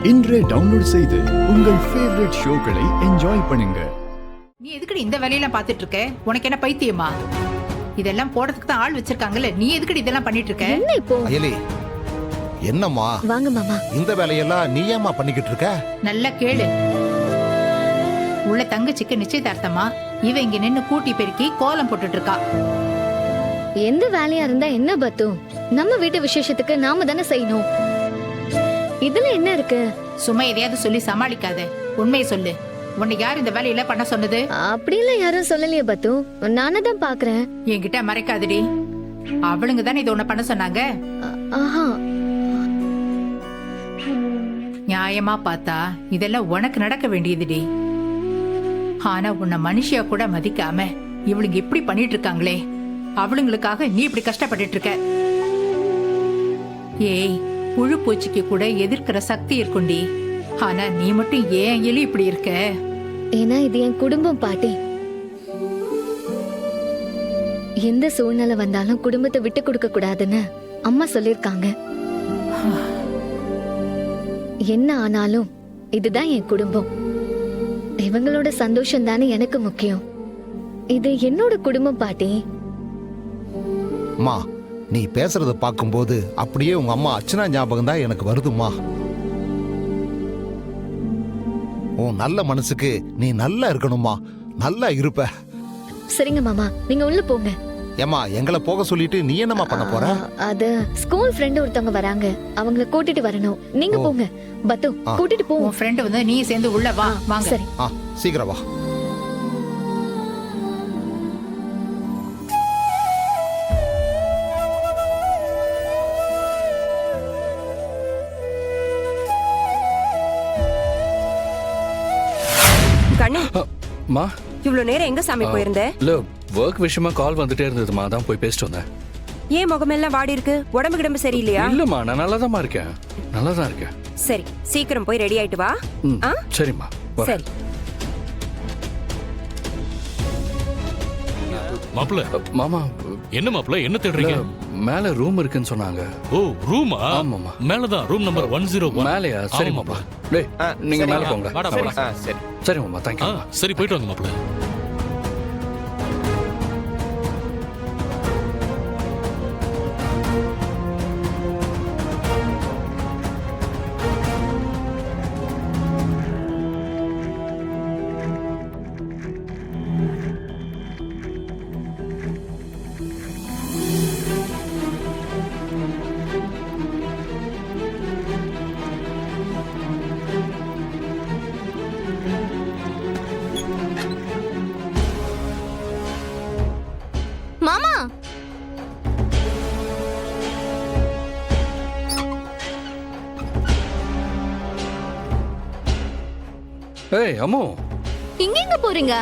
இன்றே டவுன்லோட் செய்து உங்கள் ஃபேவரட் ஷோக்களை என்ஜாய் பண்ணுங்க. நீ எதுக்கடி இந்த வேலையெல்லாம் பார்த்துட்டு இருக்க? உனக்கு என்ன பைத்தியமா? இதெல்லாம் போடுறதுக்கு தான் ஆள் வச்சிருக்காங்கல்ல, நீ எதுக்கடி இதெல்லாம் பண்ணிட்டு இருக்க? என்ன இப்போ? அயலி, என்னம்மா வாங்க மாமா. இந்த வேலையெல்லாம் நீ ஏம்மா பண்ணிக்கிட்டு இருக்க? நல்லா கேளு. உள்ள தங்கச்சிக்கு நிச்சயதார்த்தமா, இவ இங்க நின்னு கூட்டி பெருக்கி கோலம் போட்டுட்டு இருக்கா. எந்த வேலையா இருந்தா என்ன பத்து? நம்ம வீட்டு விசேஷத்துக்கு நாம தானே செய்யணும். இதுல என்ன இருக்கு? சும்மா எதையாவது சொல்லி சமாளிக்காத, உண்மையை சொல்லு. உன்னை யார் இந்த வேலையில பண்ண சொன்னது? அப்படிலாம் யாரும் சொல்லலையே பத்து, நானே தான் பாக்குறேன். என்கிட்ட மறைக்காதடி. அவளுங்க தானே இதை உன்னை பண்ண சொன்னாங்க. ஆஹா, நியாயமா பார்த்தா இதெல்லாம் உனக்கு நடக்க வேண்டியதுடி. ஆனா உன்னை மனுஷியா கூட மதிக்காம இவளுங்க இப்படி பண்ணிட்டு இருக்காங்களே, அவளுங்களுக்காக நீ இப்படி கஷ்டப்பட்டுட்டு இருக்க. ஏய், புழு பூச்சிக்கு கூட எதிர்க்கிற சக்தி இருக்குண்டி. ஆனா நீ மட்டும் ஏன் எலி இப்படி இருக்க? ஏன்னா இது என் குடும்பம் பாட்டி. எந்த சூழ்நிலை வந்தாலும் குடும்பத்தை விட்டு கொடுக்க கூடாதுன்னு அம்மா சொல்லிருக்காங்க. என்ன ஆனாலும் இதுதான் என் குடும்பம். இவங்களோட சந்தோஷம் தானே எனக்கு முக்கியம். இது என்னோட குடும்பம் பாட்டி. அம்மா, நீ பேசுறத பார்க்கும்போது அப்படியே உங்க அம்மா அர்ச்சனா ஞாபகம் தான் எனக்கு வருதுமா. உன் நல்ல மனசுக்கு நீ நல்லா இருக்கணுமா, நல்லா இருப்ப. சரிங்க மாமா, நீங்க உள்ள போங்க. ஏமா, எங்களை போக சொல்லிட்டு நீ என்னமா பண்ண போற? அது ஸ்கூல் ஃப்ரெண்ட் ஒருத்தவங்க வராங்க, அவங்கள கூட்டிட்டு வரணும். நீங்க போங்க பத்து, கூட்டிட்டு போ. உன் ஃப்ரெண்ட் வந்து நீ சேர்ந்து உள்ள வா. வாங்க. சரி, சீக்கிரம் வா. கண்ணு, மா, இவ்வளவு நேரம் எங்க சாமி போயிருந்த? இல்ல, ஒர்க் விஷயமா கால் வந்துட்டே இருந்ததுமா, தான் போய் பேசிட்டு வந்தேன். ஏன் முகமெல்லாம் வாடி இருக்கு? உடம்பு கிடம்பு சரியில்லையா? இல்லம்மா, நான் நல்லாதாம்மா இருக்கேன், நல்லாதான் இருக்கேன். சரி, சீக்கிரம் போய் ரெடி ஆயிட்டு வா. சரிம்மா. சரி. மாப்ள, மாமா, என்ன மாப்ள, என்ன தேடுறீங்க? மேல ரூம் இருக்குன்னு சொன்னாங்க. ஓ, ரூமா? ஆமாமா. மேலதான், ரூம் நம்பர் 101. மேலையா? சரி மாமா. டேய், நீங்க மேல போங்க. சரி சரி மாமா, தேங்க்யூ. சரி, போயிட்டு வாங்க மாப்ள. மாமா. ஏய் அம்மு, இங்க எங்க போறீங்க?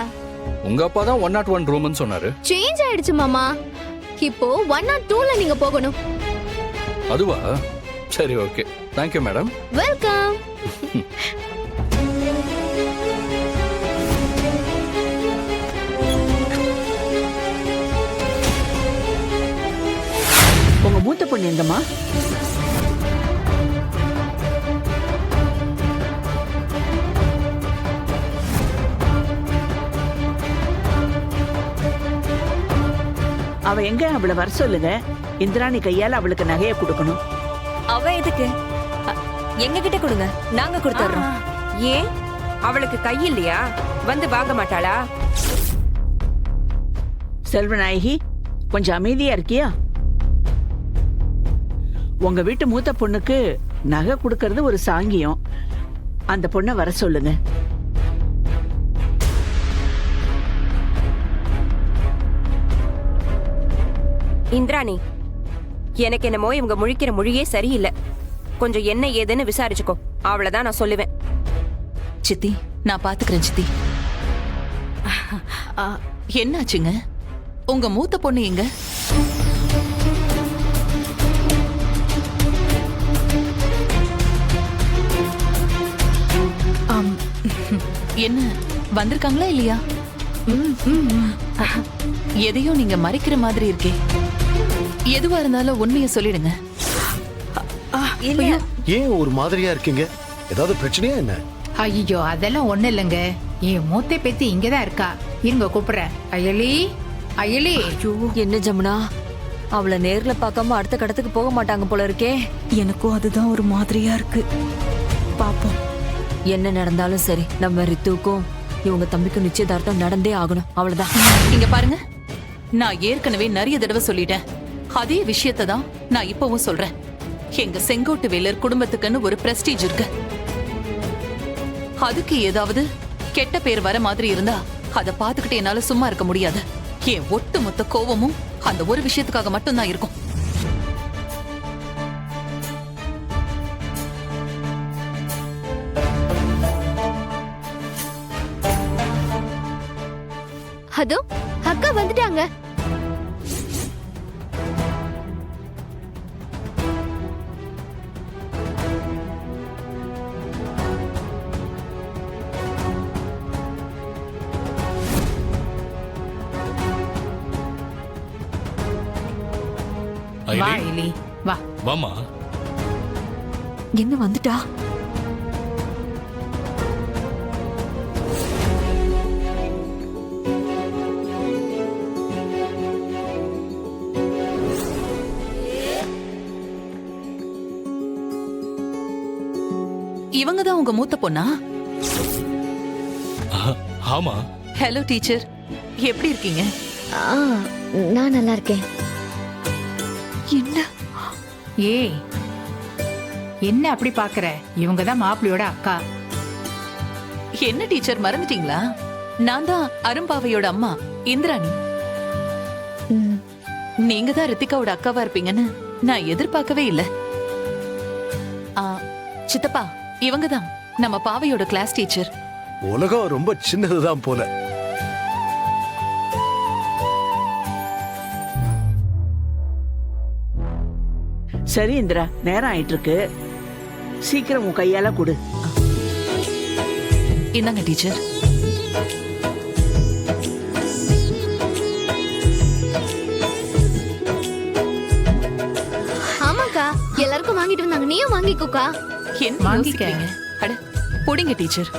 உங்க அப்பா தான் 101 ரூம்னு சொன்னாரு. சேஞ்ச் ஆயிடுச்சு மாமா, இப்போ 102ல நீங்க போகணும். அதுவா? சரி, ஓகே. Thank you madam. வெல்கம். உங்க மூத்த பொண்ணு எங்கம்மா? அவ எங்க? அவளை வர சொல்லுங்க. இந்திராணி கையால அவளுக்கு நகையை கொடுக்கணும். அவ எதுக்கு? எங்க கிட்ட கொடுங்க, நாங்க கொடுத்துறோம். ஏன், அவளுக்கு கை இல்லையா? வந்து வாங்க மாட்டாளா? செல்வநாயகி, கொஞ்சம் அமைதியா இருக்கியா? உங்க வீட்டு மூத்த பொண்ணுக்கு நகை கொடுக்கறது ஒரு சாங்கியம். அந்த பொண்ணை வர சொல்லுங்க. இந்திராணி, எனக்கு என்னமோ இவங்க முழிக்கிற மொழியே சரியில்லை. கொஞ்சம் என்ன ஏதுன்னு விசாரிச்சுக்கோ, அவ்வளவுதான் நான் சொல்லுவேன். சித்தி, நான் பாத்துக்கிறேன் சித்தி. என்னாச்சுங்க? உங்க மூத்த பொண்ணு எங்க? என்ன வந்திருக்காங்களா இல்லையா? எதையும் நீங்க மறைக்கிற மாதிரி இருக்கே. எதுவா இருந்தாலும் உண்மையை சொல்லிடுங்க. இல்ல, ஏன் ஒரு மாதிரியா இருக்கீங்க? ஏதாவது பிரச்சனையா என்ன? ஐயோ அதெல்லாம் ஒண்ணு இல்லைங்க. என் மூத்த பேத்தி இங்கதான் இருக்கா. இருங்க கூப்பிடுறேன். அயலி, அயலி. ஐயோ என்ன ஜமுனா, அவளை நேர்ல பார்க்காம அடுத்த கடத்துக்கு போக மாட்டாங்க போல இருக்கே. எனக்கும் அதுதான் ஒரு மாதிரியா இருக்கு. பாப்போம். என்ன நடந்தாலும் சரி, நம்ம ரித்துவுக்கும் இவங்க தம்பிக்கும் நிச்சயதார்த்தம் நடந்தே ஆகணும். அவ்வளவுதான். இங்க பாருங்க, நான் ஏற்கனவே நிறைய தடவை சொல்லிட்டேன். அதே விஷயத்தை தான் நான் இப்பவும் சொல்றேன். எங்க செங்கோட்டு வேலர் குடும்பத்துக்குன்னு ஒரு பிரஸ்டீஜ் இருக்கு. அதுக்கு ஏதாவது கெட்ட பேர் வர மாதிரி இருந்தா அதை பார்த்துக்கிட்டு என்னால சும்மா இருக்க முடியாது. என் ஒட்டுமொத்த கோவமும் அந்த ஒரு விஷயத்துக்காக மட்டும்தான் இருக்கும். அதோ அக்கா வந்துட்டாங்க. வா அயலி அயலி, வா. வாமா. என்ன வந்துட்டா? இவங்க தான் உங்க மூத்த பொண்ணா? ஆமா. ஹலோ டீச்சர், எப்படி இருக்கீங்க? ஆ, நான் நல்லா இருக்கேன். என்ன ஏய், என்ன அப்படி பாக்குற? இவங்க தான் மாப்பிள்ளையோட அக்கா. என்ன டீச்சர் மறந்துட்டீங்களா? நான் தான் அரும்பாவையோட அம்மா இந்திராணி. ம், நீங்க தான் ரித்திகாவோட அக்காவா இருப்பீங்கன்னு நான் எதிர்பார்க்கவே இல்ல. ஆ, சித்தப்பா, இவங்க தான் நம்ம பாவையோட கிளாஸ் டீச்சர். உலகம் ரொம்ப சின்னதுதான் போல. சரி இந்திரா, நேரம் ஆயிட்டு இருக்கு. சீக்கிரம் உன் கையால கொடு. இந்தாங்க டீச்சர். ஆமாக்கா, எல்லாருக்கும் வாங்கிட்டு வந்தாங்க. நீயும் வாங்கிக்கோக்கா. என்ன வாங்கிக்க. யோசிக்கிறீங்க? அட புடிங்க டீச்சர்.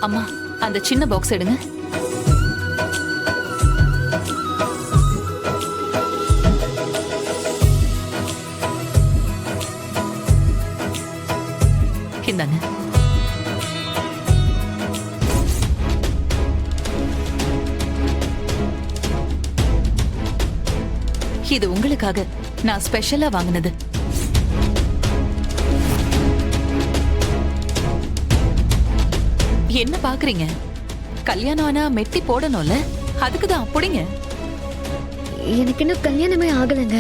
அம்மா, அந்த சின்ன பாக்ஸ் எடுங்க. இந்தாங்க. இது உங்களுக்காக நான் ஸ்பெஷலா வாங்கினது. என்ன பாக்குறீங்க? கல்யாணம் ஆனா மெட்டி போடணும்ல, அதுக்குதான் புடிங்க. எனக்கு இன்னும் கல்யாணமே ஆகலைங்க.